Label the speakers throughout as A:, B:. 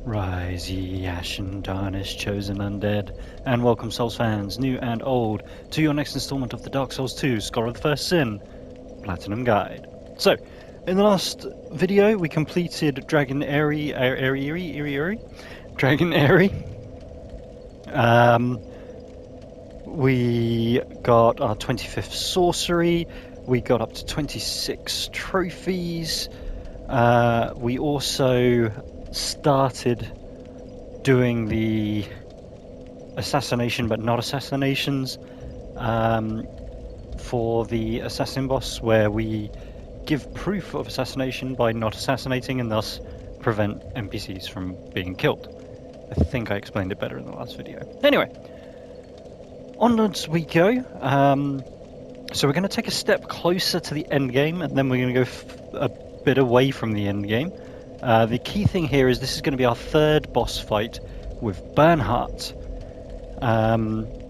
A: Rise ye ashen darkness, chosen undead, and welcome Souls fans, new and old, to your next installment of the Dark Souls 2 Scholar of the First Sin Platinum Guide. So, in the last video we completed Dragon Airy. We got our 25th sorcery, we got up to 26 trophies, we also started doing the assassination but not assassinations for the assassin boss, where we give proof of assassination by not assassinating and thus prevent NPCs from being killed. I think I explained it better in the last video. Anyway, onwards we go. So we're going to take a step closer to the end game, and then we're going to go a bit away from the end game. The key thing here is this is going to be our third boss fight with Bernhart.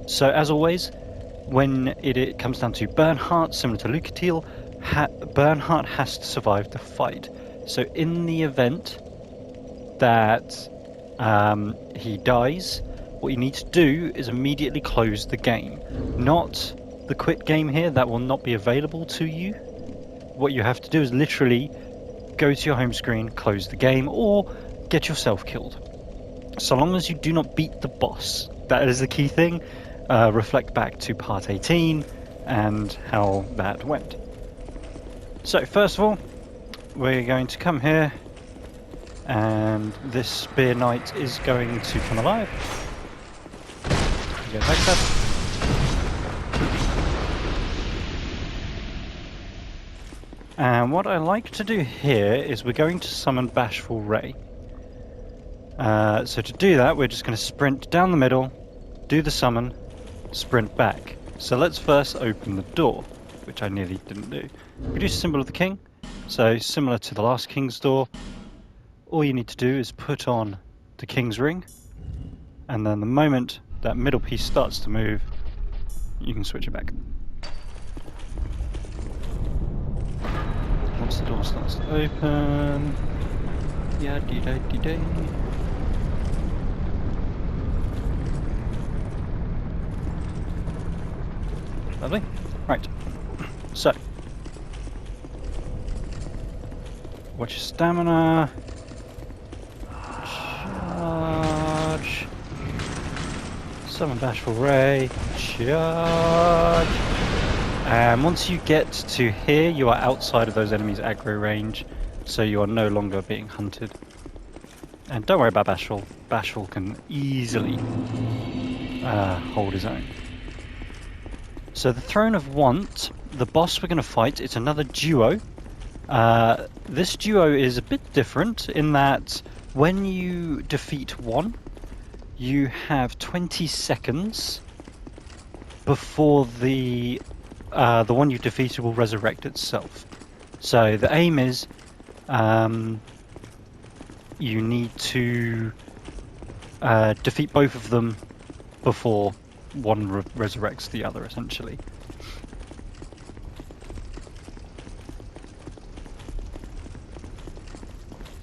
A: So as always, when it comes down to Bernhart, similar to Lucatiel, Bernhart has to survive the fight. So in the event that he dies, what you need to do is immediately close the game. Not the quit game here, that will not be available to you. What you have to do is literally go to your home screen, close the game, or get yourself killed. So long as you do not beat the boss, that is the key thing. Reflect back to part 18 and how that went. So first of all, we're going to come here, and this spear knight is going to come alive. Get back up. And what I like to do here is we're going to summon Bashful Ray. So to do that, we're just going to sprint down the middle, do the summon, sprint back. So let's first open the door, which I nearly didn't do. Produce a symbol of the king. So similar to the last king's door, all you need to do is put on the king's ring, and then the moment that middle piece starts to move, you can switch it back. Once the door starts to open, lovely. Right. So, watch your stamina. Charge. Summon Bashful Ray. Charge. And once you get to here, you are outside of those enemies' aggro range, so you are no longer being hunted. And don't worry about Bashful. Bashful can easily hold his own. So the Throne of Want, the boss we're going to fight, it's another duo. This duo is a bit different in that when you defeat one, you have 20 seconds before the one you defeated will resurrect itself. So the aim is you need to defeat both of them before one resurrects the other, essentially.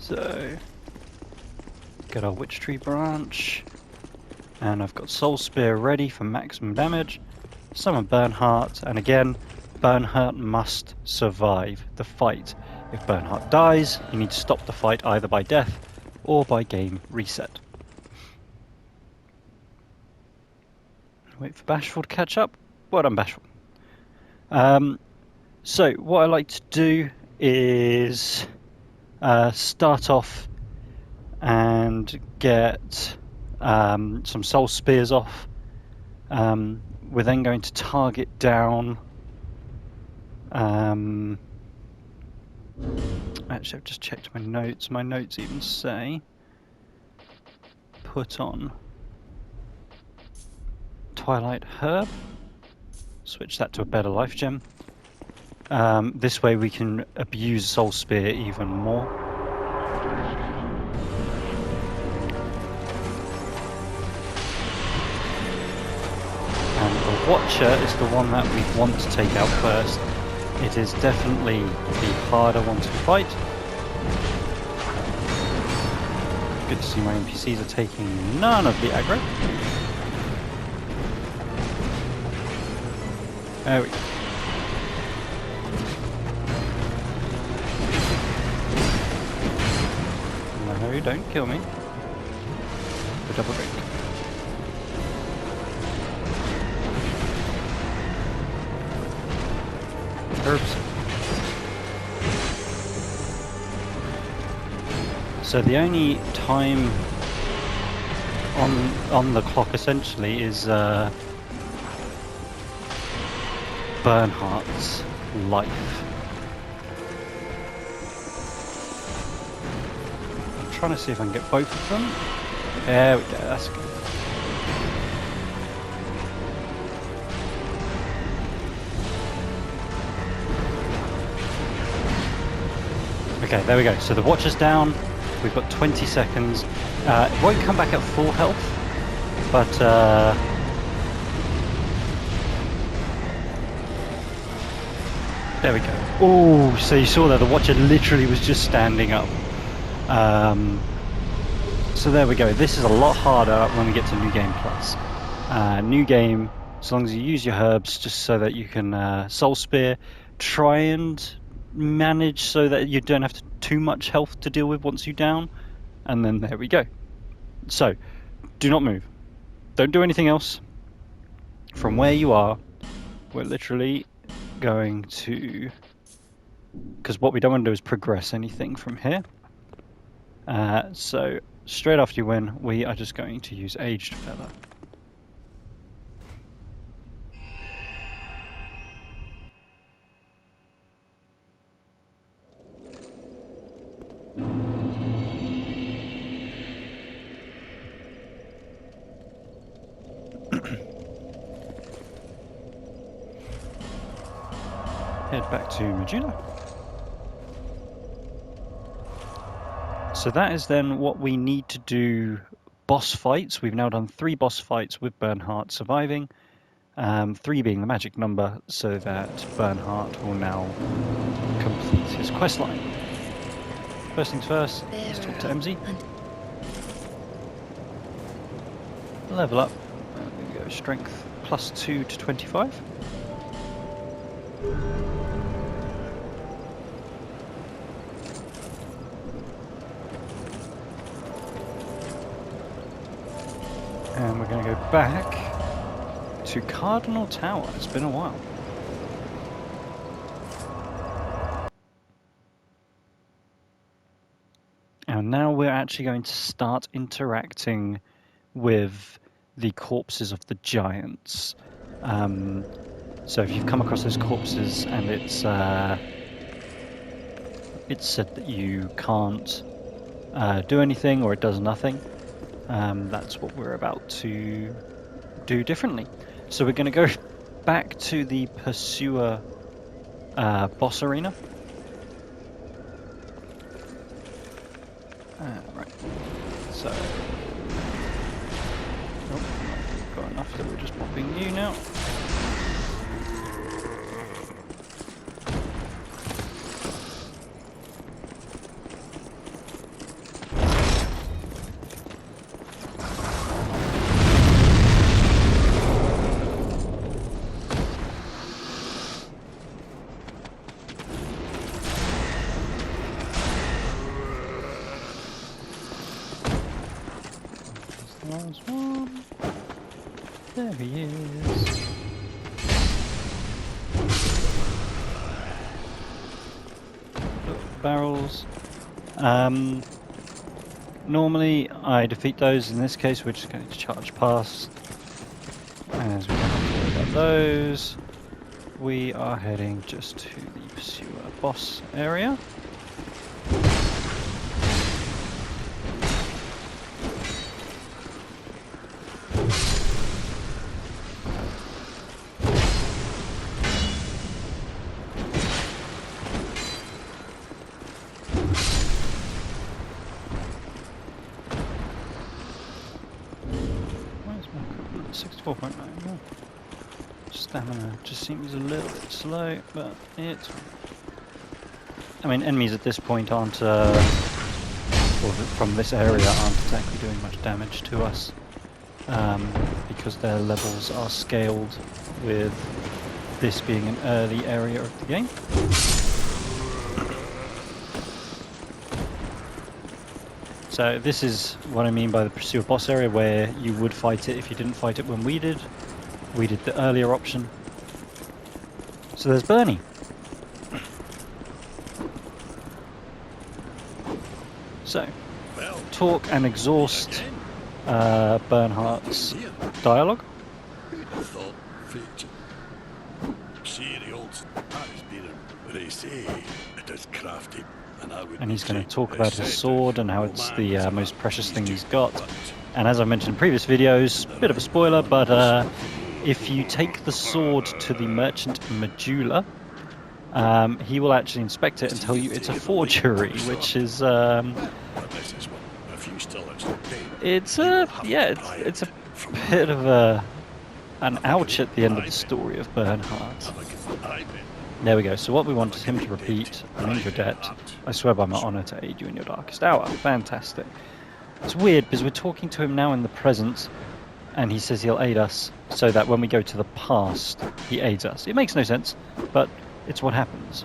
A: So, get our Witch Tree branch, and I've got Soul Spear ready for maximum damage. Summon Bernhart, and again, Bernhart must survive the fight. If Bernhart dies, you need to stop the fight either by death or by game reset. Wait for Bashful to catch up. Well done, Bashful. So what I like to do is start off and get some soul spears off. We're then going to target down. Actually, I've just checked my notes. My notes even say put on Twilight Herb. Switch that to a better life gem. This way we can abuse Soul Spear even more. And the Watcher is the one that we want to take out first. It is definitely the harder one to fight. Good to see my NPCs are taking none of the aggro. There we go. No, don't kill me. The double break. Herbs. So the only time on the clock essentially is Bernhart's life. I'm trying to see if I can get both of them. There we go, that's good. Okay, there we go. So the watch is down. We've got 20 seconds. It won't come back at full health, but there we go. Oh, so you saw that the watcher literally was just standing up. So there we go. This is a lot harder when we get to New Game Plus. New game, as long as you use your herbs, just so that you can soul spear, try and manage so that you don't have too much health to deal with once you down, and then there we go. So do not move, don't do anything else. From where you are, we're literally going to, because what we don't want to do is progress anything from here. So straight after you win, we are just going to use Aged Feather. Head back to Medulla. So that is then what we need to do boss fights. We've now done 3 boss fights with Bernhart surviving, 3 being the magic number, so that Bernhart will now complete his questline. First things first, let's talk to MZ. Level up, there we go, strength +2 to 25. And we're going to go back to Cardinal Tower. It's been a while. And now we're actually going to start interacting with the corpses of the giants. So if you've come across those corpses and it's said that you can't do anything or it does nothing, that's what we're about to do differently. So we're going to go back to the Pursuer boss arena. Right. So, we've got enough that we're just popping you now. There's one. There he is. Barrels. Normally I defeat those. In this case we're just going to charge past. And as we don't have to worry about those, we are heading just to the Pursuer boss area. Where's my equipment? 64.9. Oh. Stamina just seems a little bit slow, but it's fine. I mean, enemies at this point aren't or from this area aren't exactly doing much damage to us, because their levels are scaled with this being an early area of the game. So this is what I mean by the pursuer boss area, where you would fight it if you didn't fight it when we did. We did the earlier option. So there's Bernie. So, talk and exhaust Bernhart's dialogue. And he's going to talk about his sword and how it's the most precious thing he's got. And as I mentioned in previous videos, bit of a spoiler, but if you take the sword to the merchant Medulla, he will actually inspect it and tell you it's a forgery, which is it's a bit of an ouch at the end of the story of Bernhart. There we go. So what we want is him to repeat, "I'm in your debt. I swear by my honor to aid you in your darkest hour." Fantastic. It's weird because we're talking to him now in the present, and he says he'll aid us, so that when we go to the past, he aids us. It makes no sense, but it's what happens.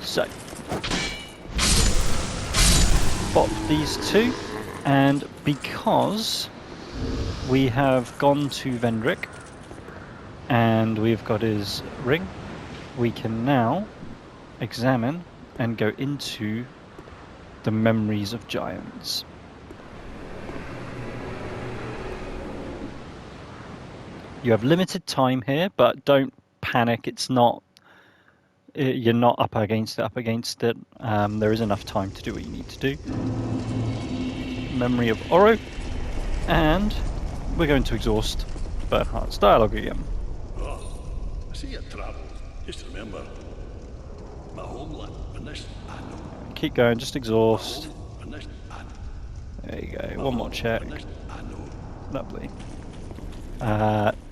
A: So, pop these two, and because we have gone to Vendrick and we've got his ring, we can now examine and go into the memories of giants. You have limited time here, but don't panic. It's not, you're not up against it. There is enough time to do what you need to do. Memory of Oro, and we're going to exhaust Bernhart's dialogue again.
B: I see you travel. Just remember, my homeland.
A: Keep going, just exhaust. There you go. One more check. Lovely.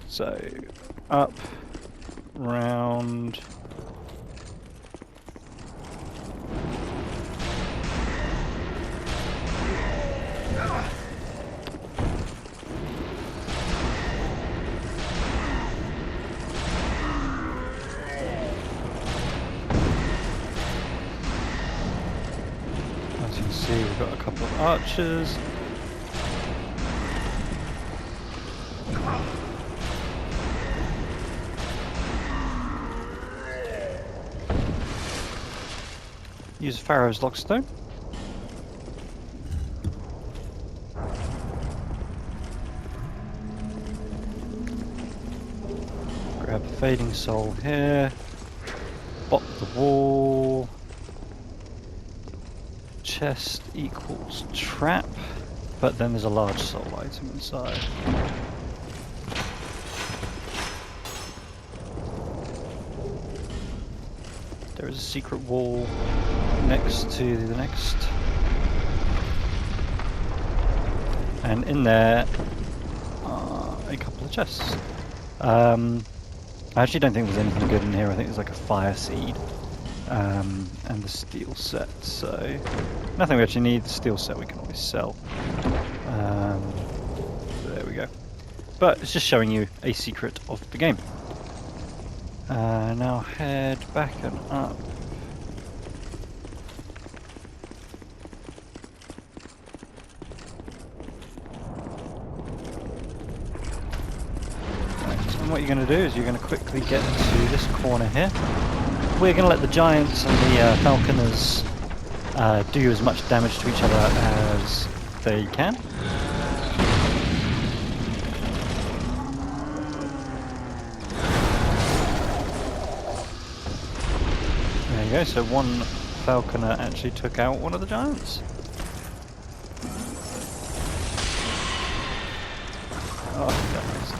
A: So up, round. As you can see, we've got a couple of archers. Use Pharaoh's Lockstone. Grab a Fading Soul here. Bop the wall. Chest equals trap, but then there's a large soul item inside. There is a secret wall next to the next, and in there are a couple of chests. I actually don't think there's anything good in here. I think there's like a fire seed and the steel set, so nothing we actually need. The steel set we can always sell. There we go. But it's just showing you a secret of the game. Now head back and up. Right, and what you're going to do is you're going to quickly get to this corner here. We're going to let the giants and the falconers do as much damage to each other as they can. There you go, so one falconer actually took out one of the giants. Oh, guys.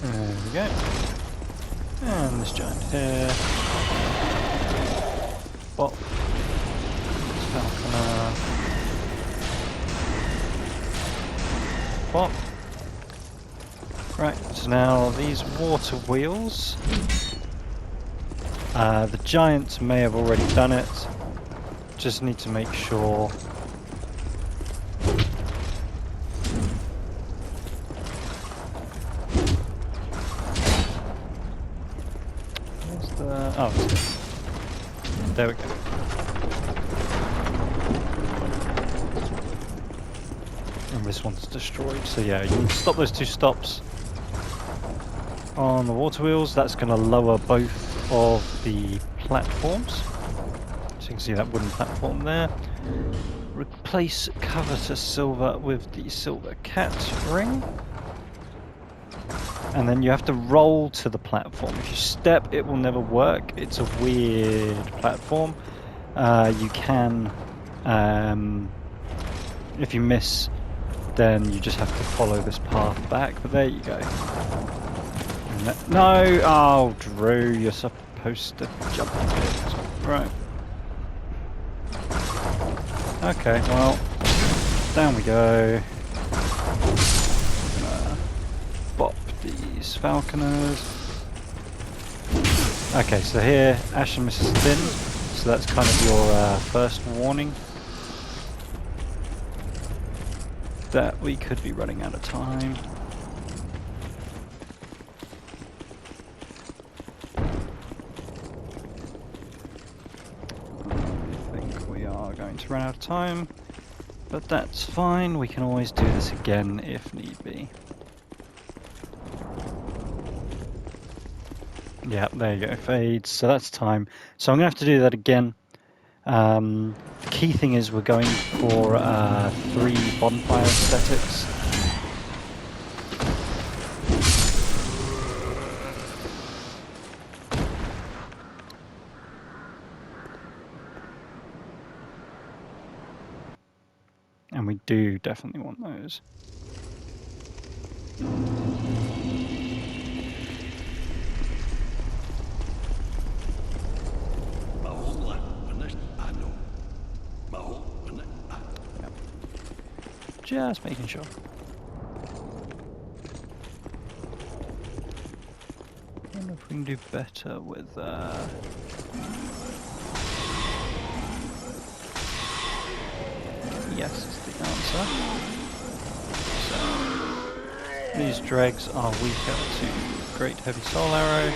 A: There we go. And this giant here. Now, these water wheels, the giants may have already done it. Just need to make sure. Where's the... oh, there we go. And this one's destroyed, so yeah, you need to stop those two stops on the water wheels. That's going to lower both of the platforms. So you can see that wooden platform there. Replace coveted silver with the silver cat ring. And then you have to roll to the platform. If you step, it will never work. It's a weird platform. You can, if you miss, then you just have to follow this path back. But there you go. No! Oh, Drew, you're supposed to jump a bit. Right. Okay, well, down we go. Bop these falconers. Okay, so here, Ashen misses thin, so that's kind of your first warning that we could be running out of time. To run out of time, but that's fine. We can always do this again if need be. Yeah, there you go, fades, so that's time. So I'm gonna have to do that again. The key thing is we're going for 3 bonfire aesthetics. And we do definitely want those.
B: My homeland, and this I know. My home, and
A: Yep. Just making sure. I wonder if we can do better with yes is the answer. So these dregs are weaker to Great Heavy Soul Arrow.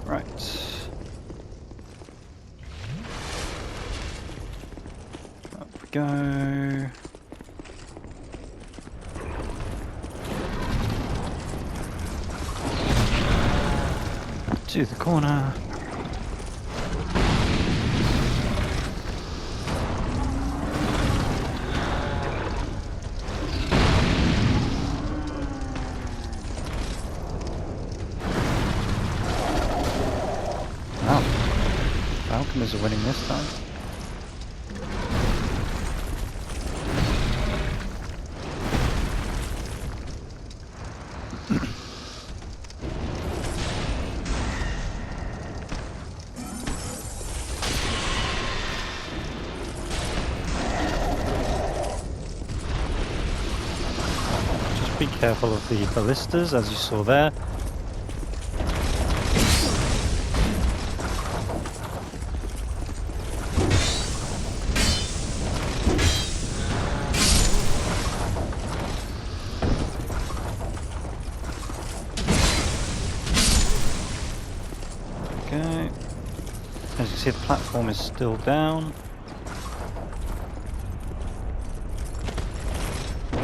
A: Right. Up we go. To the corner. Wow. Falconers are winning this time. Be careful of the ballistas, as you saw there. Okay. As you can see, the platform is still down.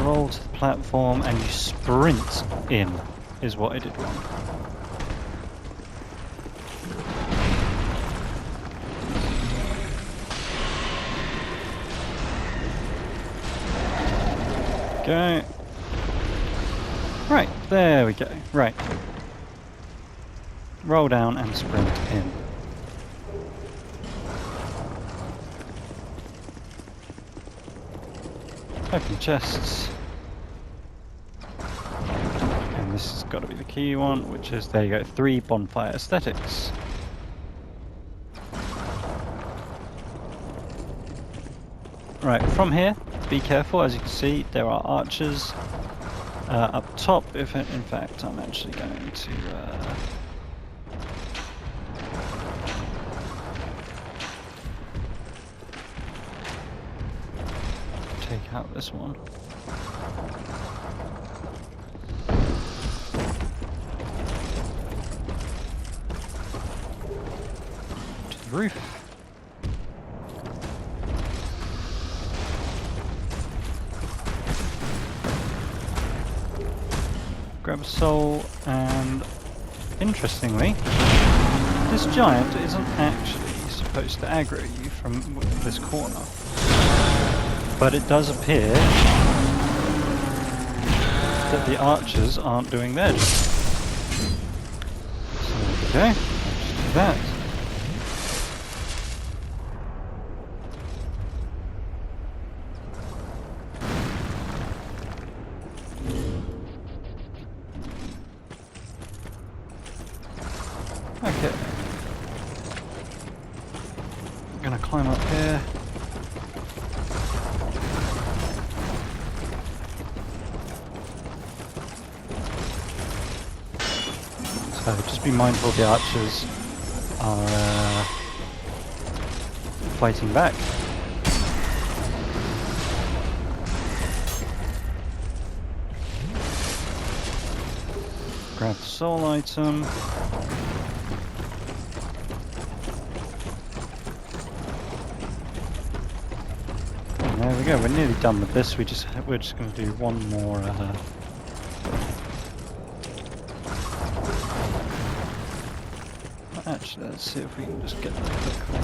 A: Roll to the platform and you sprint in, is what I did wrong. Okay. Right, there we go. Right. Roll down and sprint in. Open chests. And this has got to be the key one, which is, there you go, 3 bonfire aesthetics. Right, from here, be careful. As you can see, there are archers up top. If in fact, I'm actually going to take out this one. To the roof. Grab a soul, and interestingly, this giant isn't actually supposed to aggro you from this corner. But it does appear that the archers aren't doing their job. So there we go, I'll just do that. Okay. I'm gonna climb up here. So just be mindful the archers are fighting back. Grab the soul item. There we go. We're nearly done with this. We're just going to do one more. Actually, let's see if we can just get there quickly.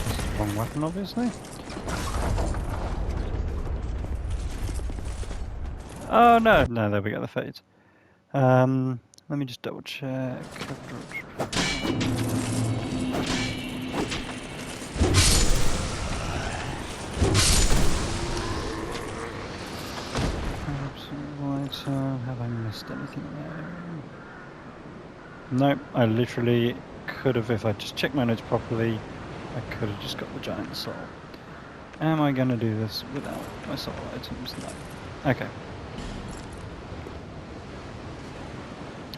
A: This is the wrong weapon, obviously. Oh no! No, there we go. The fades. Let me just double check. Have I missed anything there? Nope, I literally could have, if I just checked my notes properly, I could have just got the giant soul. Am I going to do this without my soul items? No. Okay.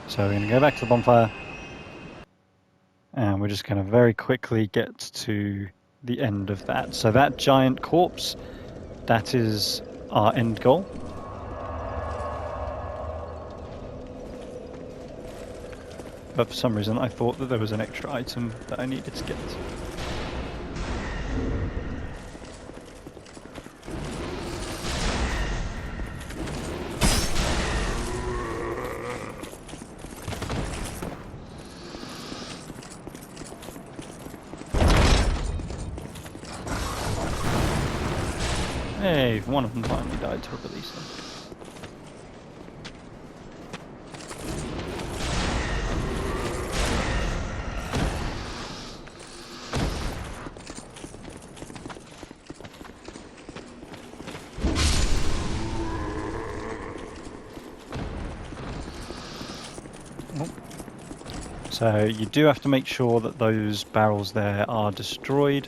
A: So we're going to go back to the bonfire, and we're just going to very quickly get to the end of that. So that giant corpse, that is our end goal. But for some reason I thought that there was an extra item that I needed to get. Hey, one of them finally died to release them. So you do have to make sure that those barrels there are destroyed,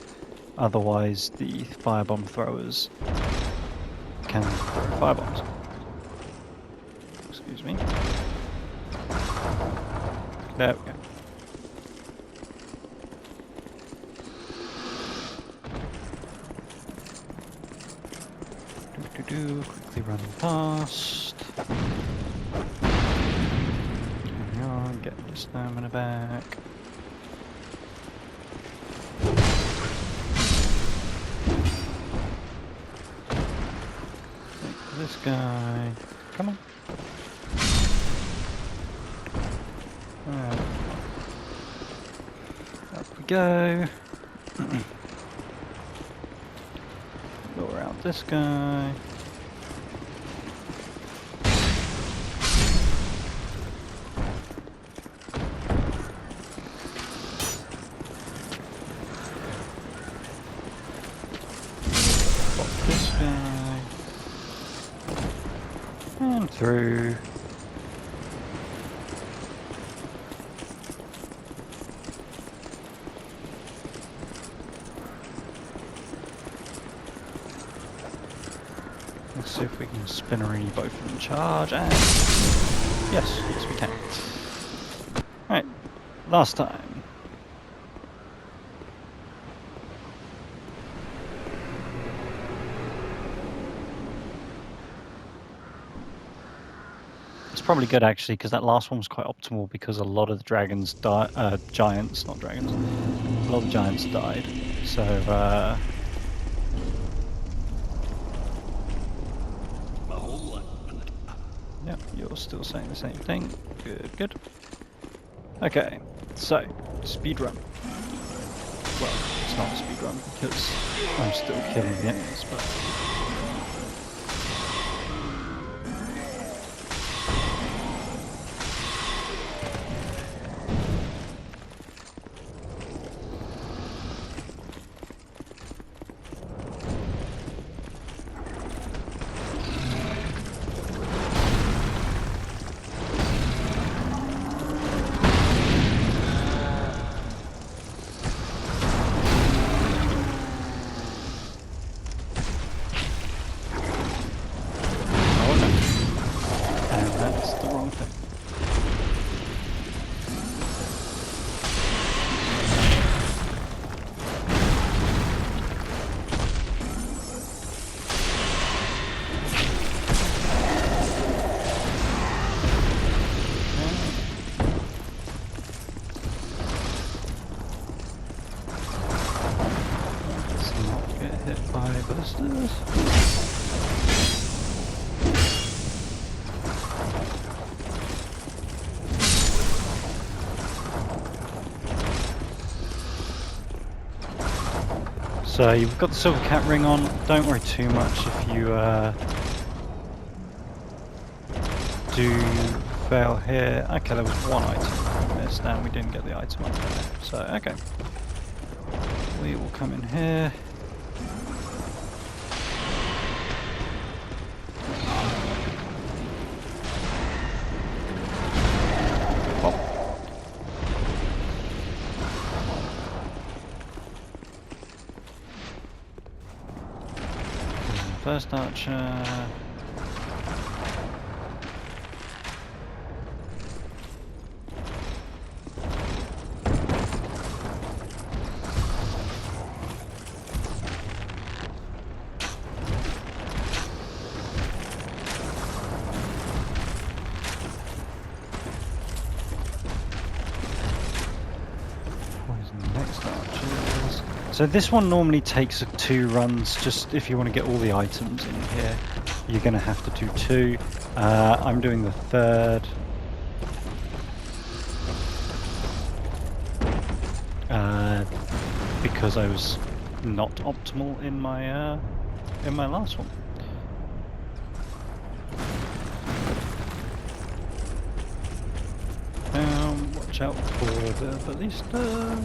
A: otherwise the firebomb throwers can throw firebombs. Excuse me. There we go. Quickly run past. Get the stamina back. Take this guy. Come on. Up we go. Go around this guy. And through. see if we can spinnery both of them charge, and yes, we can. Alright, last time. It's probably good actually, because that last one was quite optimal because a lot of the dragons giants, not dragons, a lot of the giants died. So,
B: My homeland.
A: yeah, you're still saying the same thing. Good, good. Okay, so, speed run. Well, it's not a speed run because I'm still killing the enemies, but... So you've got the silver cat ring on. Don't worry too much if you do fail here. Okay, there was one item we missed and we didn't get the item up there. So, okay. We will come in here. First archer. So this one normally takes 2 runs, just if you want to get all the items in here, you're going to have to do 2. I'm doing the 3rd. Because I was not optimal in my last one. Watch out for the ballista.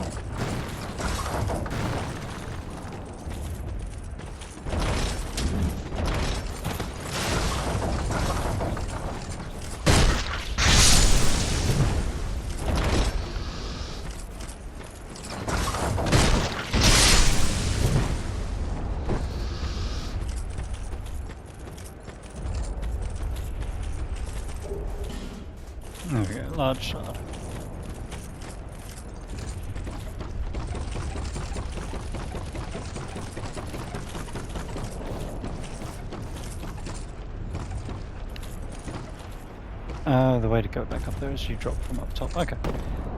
A: There we go, large shard. The way to go back up there is you drop from up top. Okay,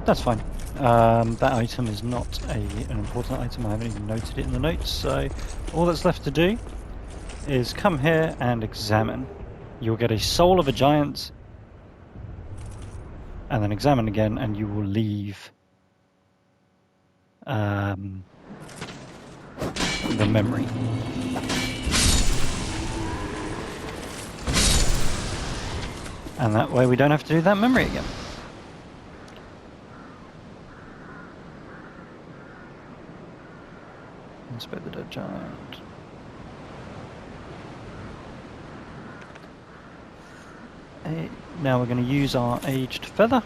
A: that's fine. That item is not an important item. I haven't even noted it in the notes. So all that's left to do is come here and examine. You'll get a soul of a giant, and then examine again, and you will leave the memory. And that way we don't have to do that memory again. Inspect the dead giant. Now we're going to use our aged feather.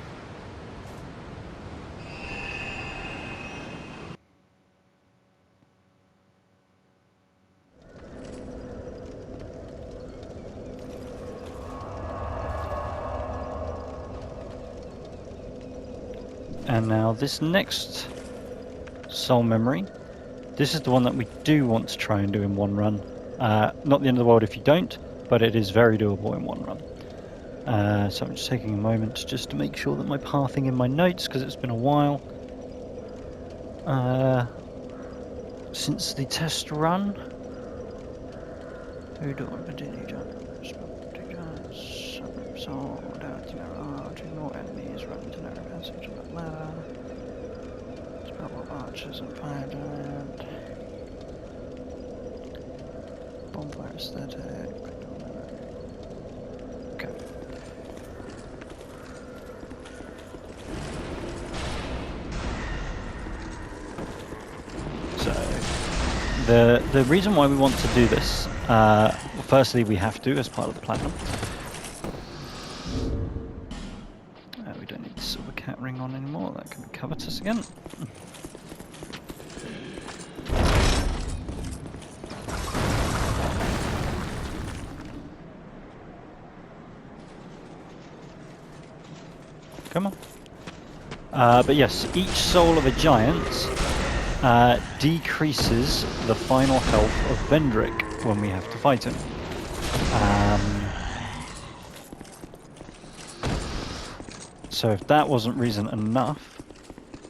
A: and now this next soul memory, this is the one that we do want to try and do in one run. Not the end of the world if you don't, but it is very doable in one run. So I'm just taking a moment just to make sure that my pathing in my notes, because it's been a while since the test run. Archers and fire giant. Bonfire aesthetic. Okay. So the reason why we want to do this, firstly we have to as part of the platinum. We don't need the silver cat ring on anymore, that can be covetous again. Come on. But yes, each soul of a giant decreases the final health of Vendrick when we have to fight him. So if that wasn't reason enough,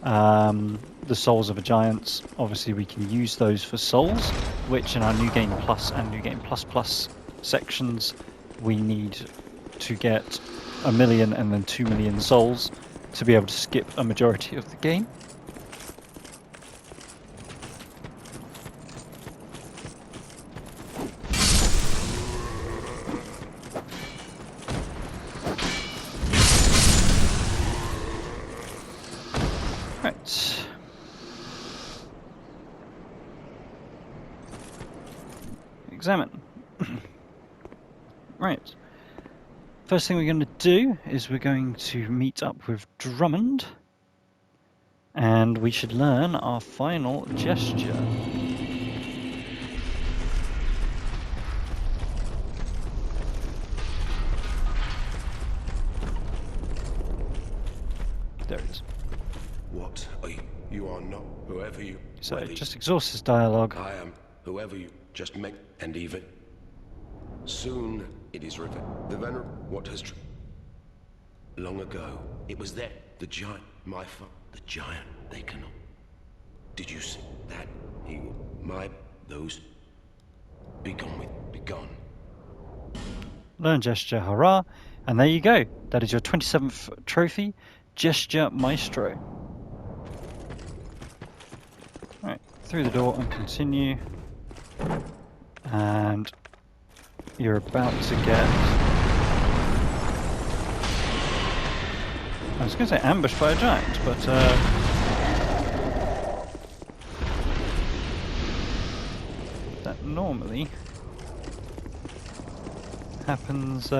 A: the souls of a giants, obviously we can use those for souls, which in our New Game Plus and New Game Plus Plus sections we need to get 1 million and then 2 million souls to be able to skip a majority of the game. Right. Examine. Right. First thing we're going to do is we're going to meet up with Drummond, and we should learn our final gesture. There it is.
C: What are you? You are not whoever you...
A: So it just exhausts his dialogue.
C: I am whoever you just make, and even... Soon it is revealed. The venerable... What has... Long ago, it was there. The giant, my father. The giant, they cannot... Did you see that? He will... My... Those... Be gone with... Be gone.
A: Learn gesture, hurrah. And there you go. That is your 27th trophy, Gesture Maestro. Right, through the door and continue. And you're about to get... I was going to say ambushed by a giant, but that normally happens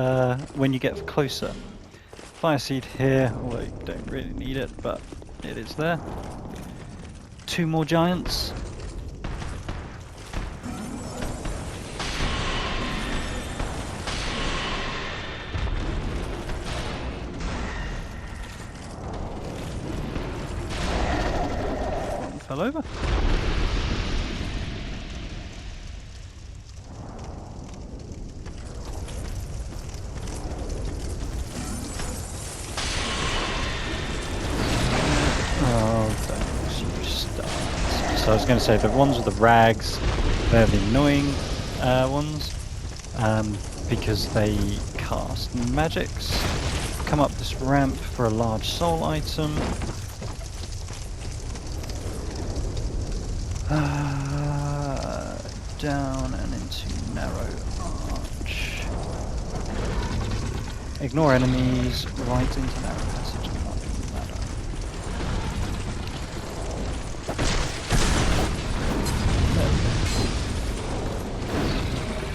A: when you get closer. Fire seed here, although you don't really need it, but it is there. 2 more giants. One fell over. So I was going to say the ones with the rags, they're the annoying ones, because they cast magics. Come up this ramp for a large soul item. Down and into narrow arch. Ignore enemies, right into narrow passage and up the ladder.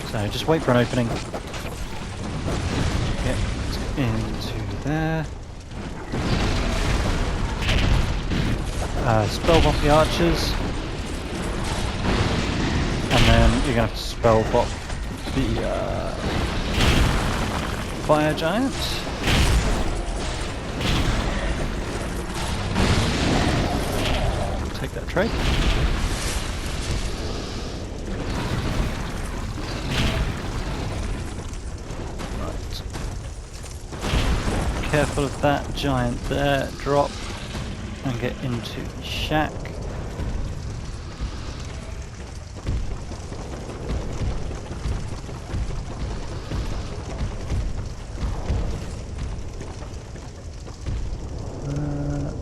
A: So just wait for an opening. Get into there. Spell bomb the archers. And then you're going to have to spell bomb the fire giant. take that trade. Right. Careful of that giant there. Drop and get into the shack.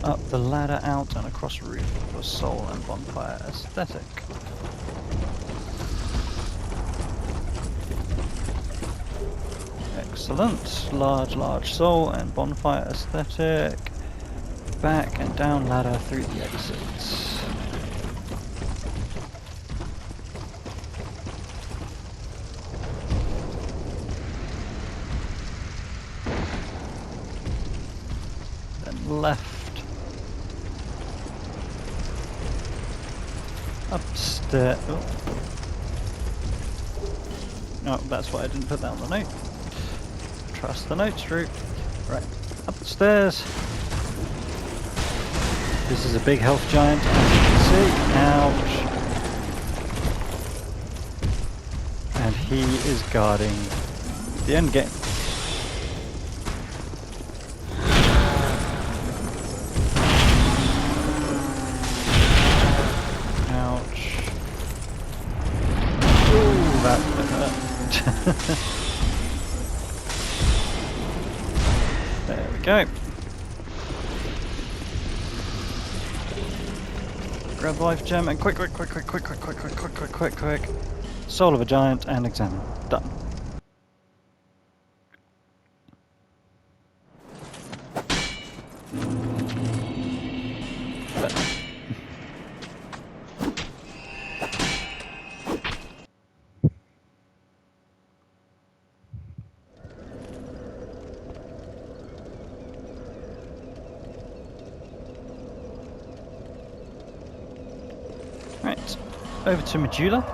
A: Up the ladder, out and across roof for soul and bonfire aesthetic. Excellent. Large soul and bonfire aesthetic. Back and down ladder through the exits. Then left. Upstairs. Oh, that's why I didn't put that on the note. Trust the notes, Drew. Right, upstairs. This is a big health giant, as you can see. Ouch. And he is guarding the end game. There we go. Grab life gem and quick. Soul of a giant and examine. Done. Right, over to Medulla.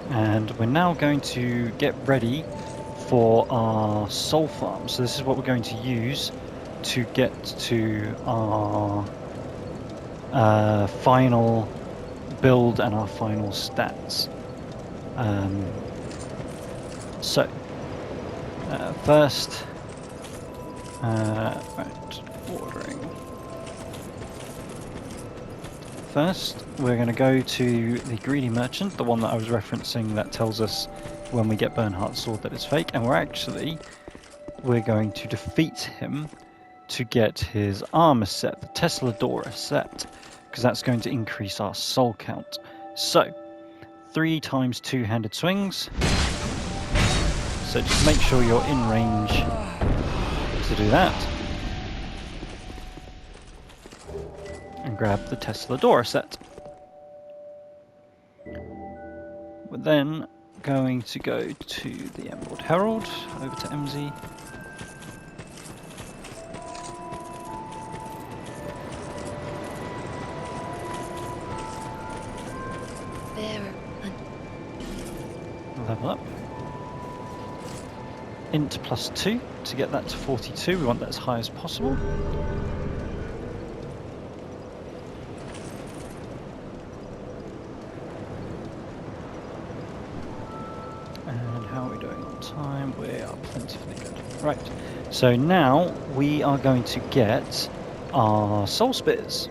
A: And we're now going to get ready for our soul farm. So this is what we're going to use to get to our final build and our final stats. First, right, ordering. First, we're going to go to the greedy merchant, the one that I was referencing that tells us when we get Bernhart's sword that it's fake, and we're going to defeat him to get his armor set, the Tesladora set, because that's going to increase our soul count. So, 3 times 2-handed swings. So just make sure you're in range to do that. And grab the Tesladora set. We're then going to go to the Emerald Herald, over to MZ. Level up. Int +2 to get that to 42. We want that as high as possible. Time, we are plentifully good. Right, so now we are going to get our soul spears.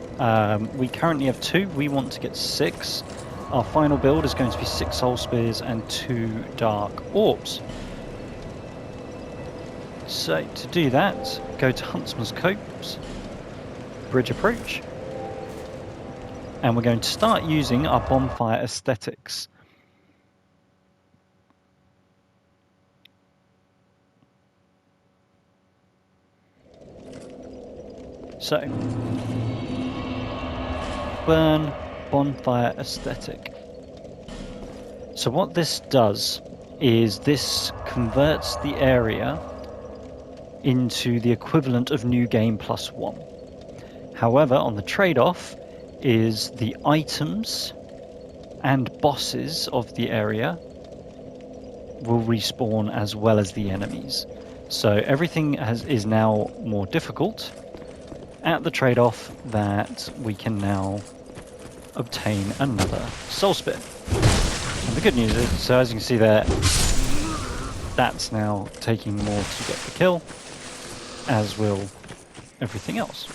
A: We currently have 2, we want to get 6. Our final build is going to be 6 soul spears and 2 dark orbs. So to do that, go to Huntsman's Copse, Bridge Approach, and we're going to start using our bonfire aesthetics. So, burn bonfire aesthetic. So what this does is this converts the area into the equivalent of new game +1. However, on the trade-off is the items and bosses of the area will respawn as well as the enemies. So everything is now more difficult, at the trade-off that we can now obtain another soul spear. And the good news is, so as you can see there, that's now taking more to get the kill, as will everything else.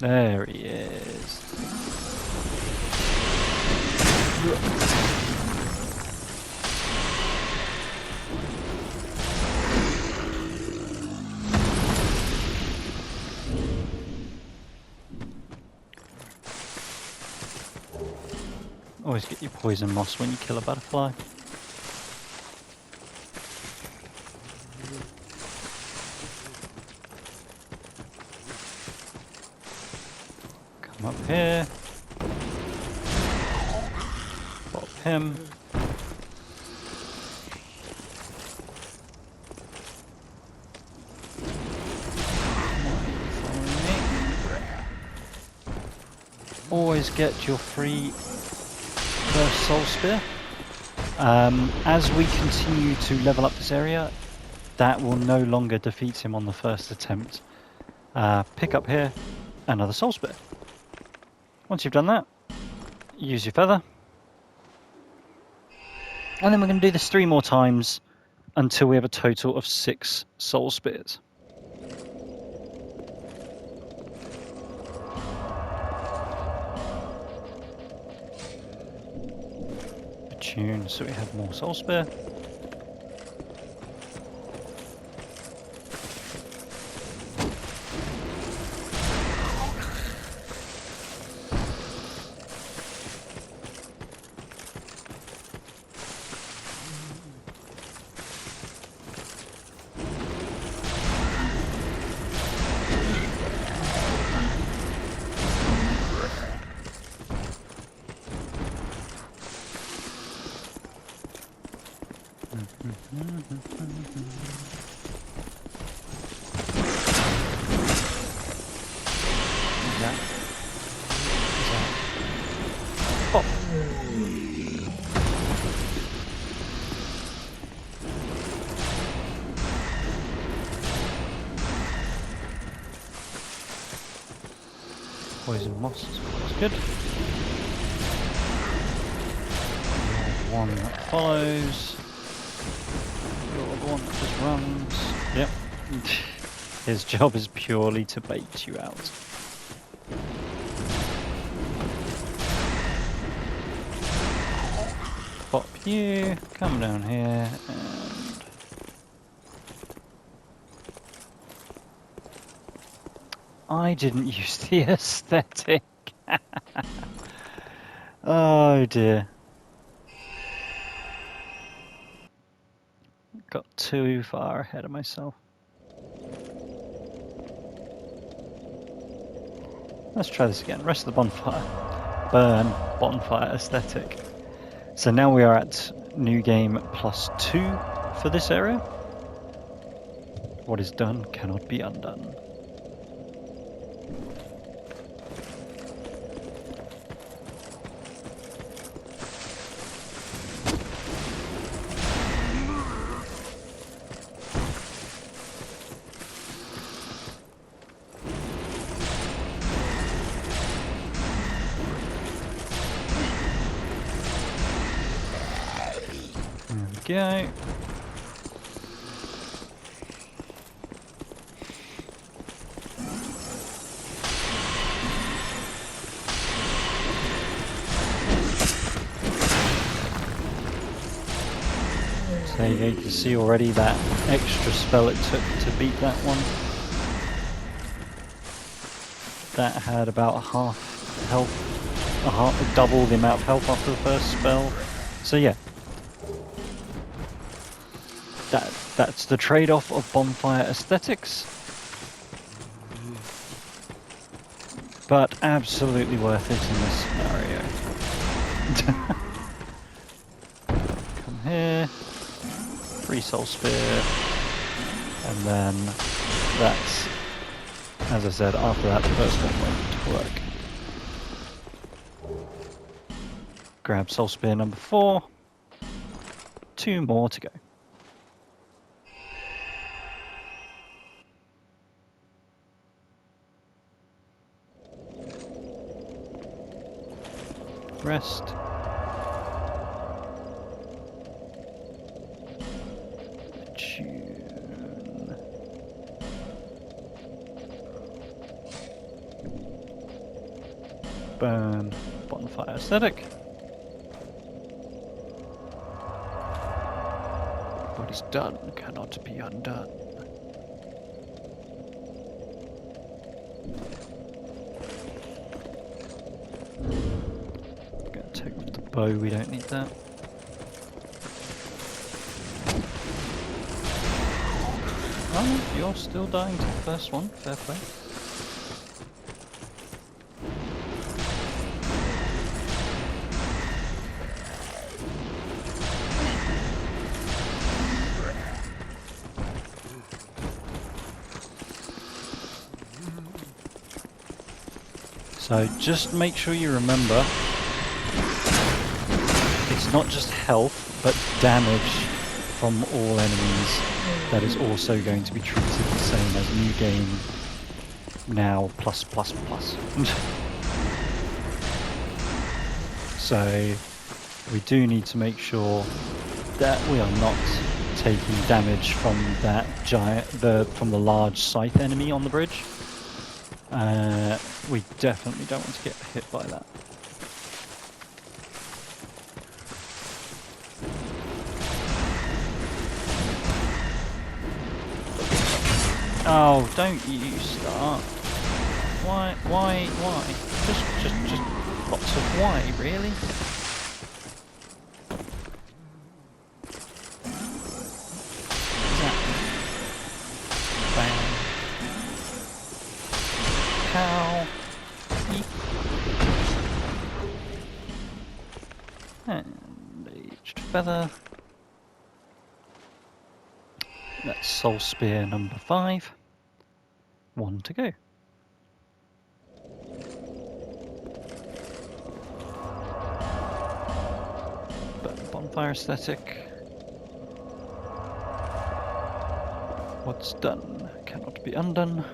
A: There he is. Always get your poison moss when you kill a butterfly. Come up here. Pop him. Always get your free first soul spear. As we continue to level up this area, that will no longer defeat him on the first attempt. Pick up here another soul spear. Once you've done that, use your feather. And then we're going to do this 3 more times until we have a total of 6 soul spears. Tune so we have more soul spear. Pop. Poison moss is good. One that follows. You're the one that just runs. Yep. His job is purely to bait you out. Pop you, come down here, and I didn't use the aesthetic. Oh dear. Got too far ahead of myself. Let's try this again. Rest of the bonfire. Burn bonfire aesthetic. So now we are at new game +2 for this area. What is done cannot be undone. Go. So you can see already that extra spell it took to beat that one. That had about half health, double the amount of health after the first spell. So yeah, that's the trade-off of bonfire aesthetics. But absolutely worth it in this scenario. Come here, free soul spear, and then that's, as I said, after that the first one went to work. Grab soul spear number 4, 2 more to go. Rest. Tune. Burn. Bonfire aesthetic. What is done cannot be undone. Take off the bow, we don't need that. Oh, you're still dying to the first one, fair play. So just make sure you remember, it's not just health, but damage from all enemies that is also going to be treated the same as new game now plus plus plus. So we do need to make sure that we are not taking damage from that from the large scythe enemy on the bridge. We definitely don't want to get hit by that. Oh, don't you start. Why? Just lots of why, really? Bang. Pow. Eek. And aged feather. That's soul spear number 5. 1 to go. Bonfire aesthetic. What's done cannot be undone.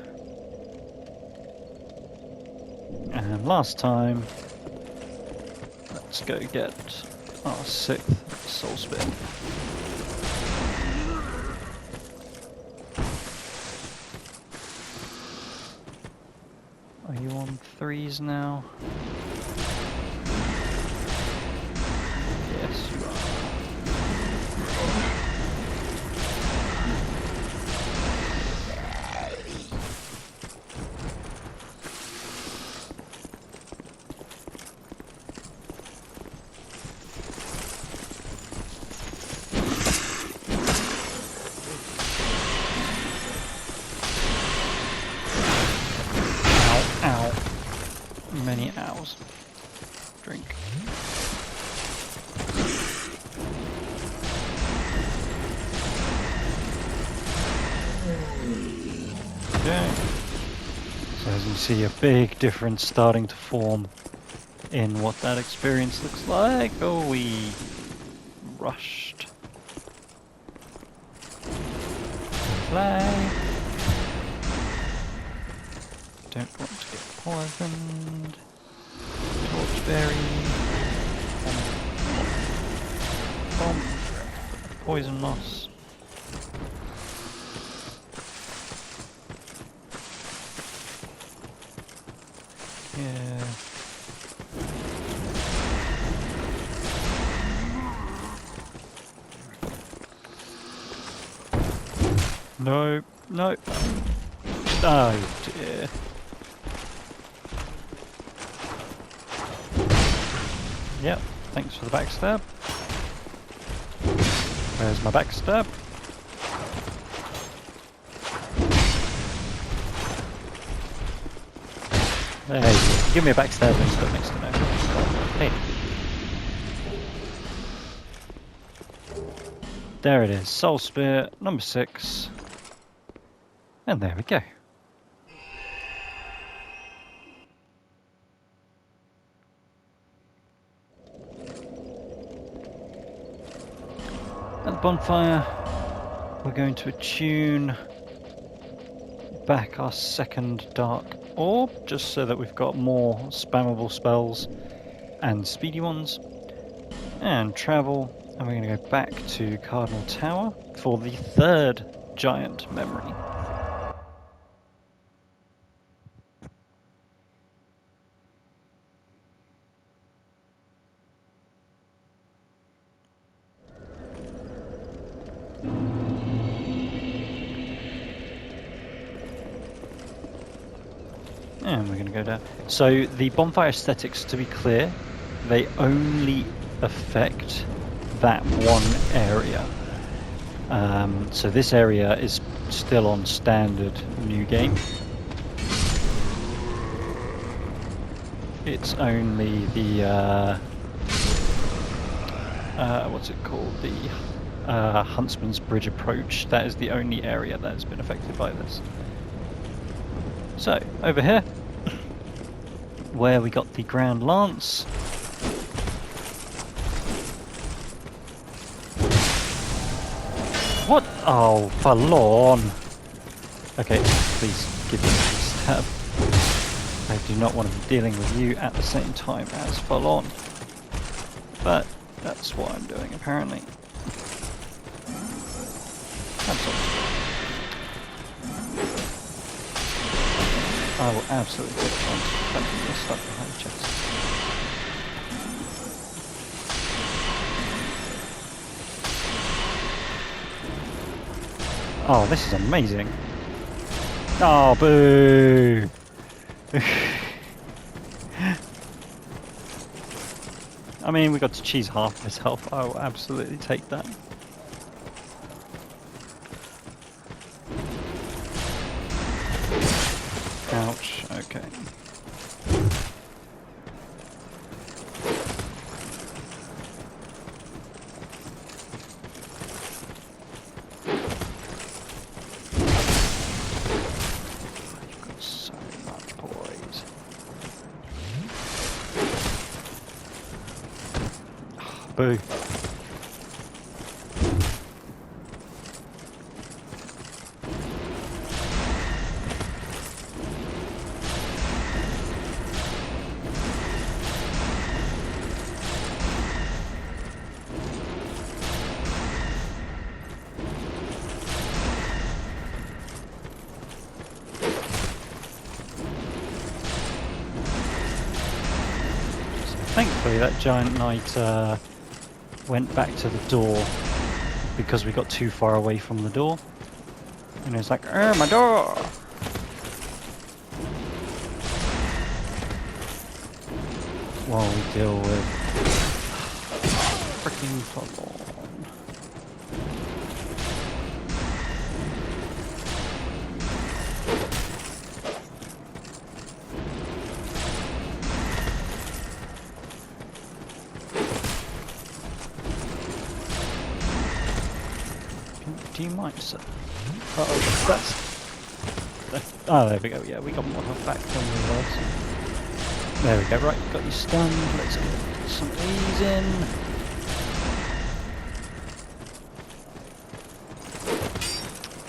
A: And last time, let's go get our 6th soul spear. Are you on 3s now? Yes, you are. Many owls. Drink. Okay. So as you see, a big difference starting to form in what that experience looks like. Oh, we rushed. Fly. Don't want to get poisoned. Torchberry. Bomb. Poison loss. Yeah. No, no. Oh dear. Yep, thanks for the backstab. Where's my backstab? There you go. Give me a backstab and put next to no. Hey. There it is. Soul Spear, number 6. And there we go. At the bonfire, we're going to attune back our second dark orb, just so that we've got more spammable spells and speedy ones. And travel, and we're going to go back to Cardinal Tower for the 3rd giant memory. And we're going to go down. So the bonfire aesthetics, to be clear, they only affect that one area. So this area is still on standard new game. It's only the what's it called? The Huntsman's Bridge approach. That is the only area that has been affected by this. So over here, where we got the Grand Lance. What? Oh, forlorn. Okay, please give me a stab. I do not want to be dealing with you at the same time as forlorn. But that's what I'm doing, apparently. Absolutely. I will absolutely take it on. You're stuck behind the chest. Oh, this is amazing. Oh, boo! I mean, we got to cheese half of his health. I will absolutely take that. Ouch, okay. You've got so much poise. Oh, boo. Thankfully that giant knight went back to the door because we got too far away from the door. And it's like, my door! While we deal with freaking forlorn. Do you mind, sir? Uh-oh, that's... Oh, there we go, yeah, we got more health back than we was. There we go, right, got you stunned, let's get some ease in.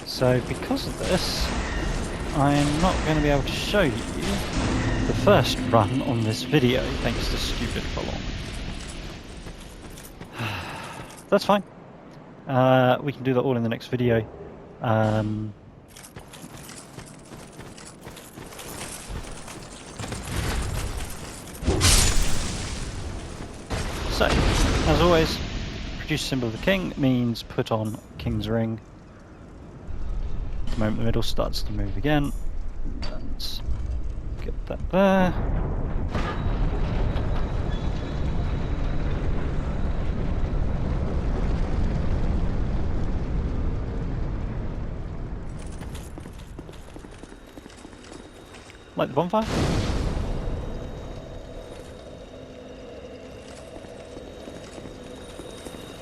A: So, because of this, I'm not going to be able to show you the first run on this video, thanks to stupid forlorn. That's fine. We can do that all in the next video. So, as always, produce symbol of the king means put on king's ring. The moment the middle starts to move again, let's get that there. Light the bonfire.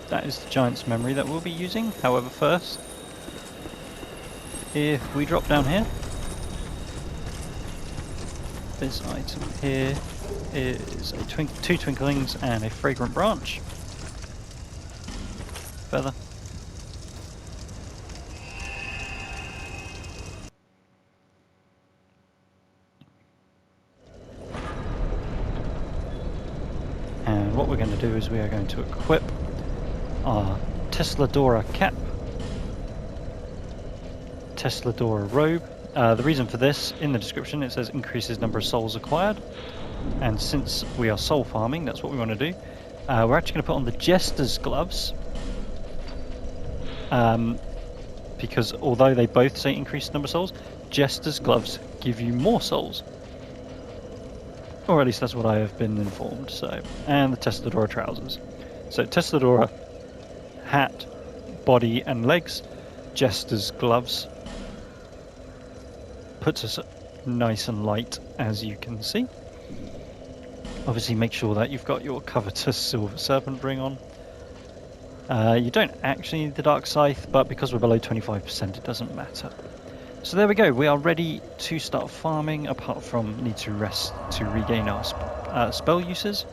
A: That is the giant's memory that we'll be using. However, first, if we drop down here, this item here is two twinklings and a fragrant branch. Feather. And what we're going to do is we are going to equip our Tesladora cap, Tesladora robe. The reason for this, in the description, it says increases number of souls acquired. And since we are soul farming, that's what we want to do. We're actually going to put on the Jester's gloves. Because although they both say increased number of souls, Jester's gloves give you more souls. Or at least that's what I have been informed. So, and the Tesladora trousers. So Tesladora hat, body and legs, Jester's gloves. Puts us nice and light, as you can see. Obviously make sure that you've got your covetous silver serpent ring on. You don't actually need the dark scythe, but because we're below 25% it doesn't matter. So there we go, we are ready to start farming, apart from need to rest to regain our spell uses.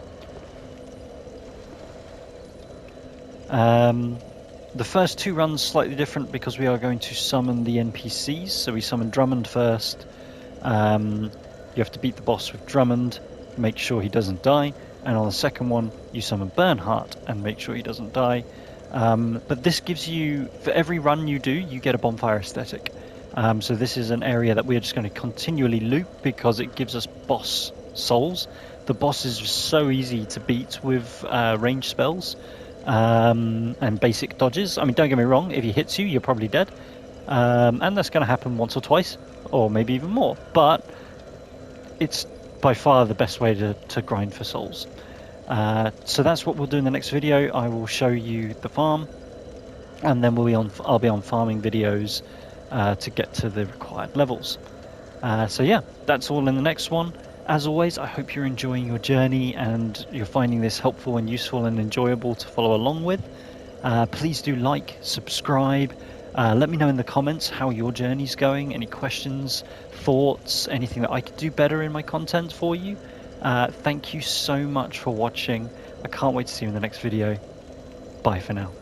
A: The first two runs slightly different because we are going to summon the NPCs. So we summon Drummond first. You have to beat the boss with Drummond, make sure he doesn't die. And on the second one, you summon Bernhart and make sure he doesn't die. But this gives you, for every run you do, you get a bonfire aesthetic. So this is an area that we are just going to continually loop because it gives us boss souls. The boss is just so easy to beat with ranged spells. And basic dodges. I mean, don't get me wrong, if he hits you, you're probably dead. And that's going to happen once or twice, or maybe even more. But it's by far the best way to grind for souls. So that's what we'll do in the next video. I will show you the farm, and then I'll be on farming videos to get to the required levels. So yeah, that's all in the next one. As always, I hope you're enjoying your journey and you're finding this helpful and useful and enjoyable to follow along with. Please do like, subscribe, let me know in the comments how your journey's going, any questions, thoughts, anything that I could do better in my content for you. Thank you so much for watching. I can't wait to see you in the next video. Bye for now.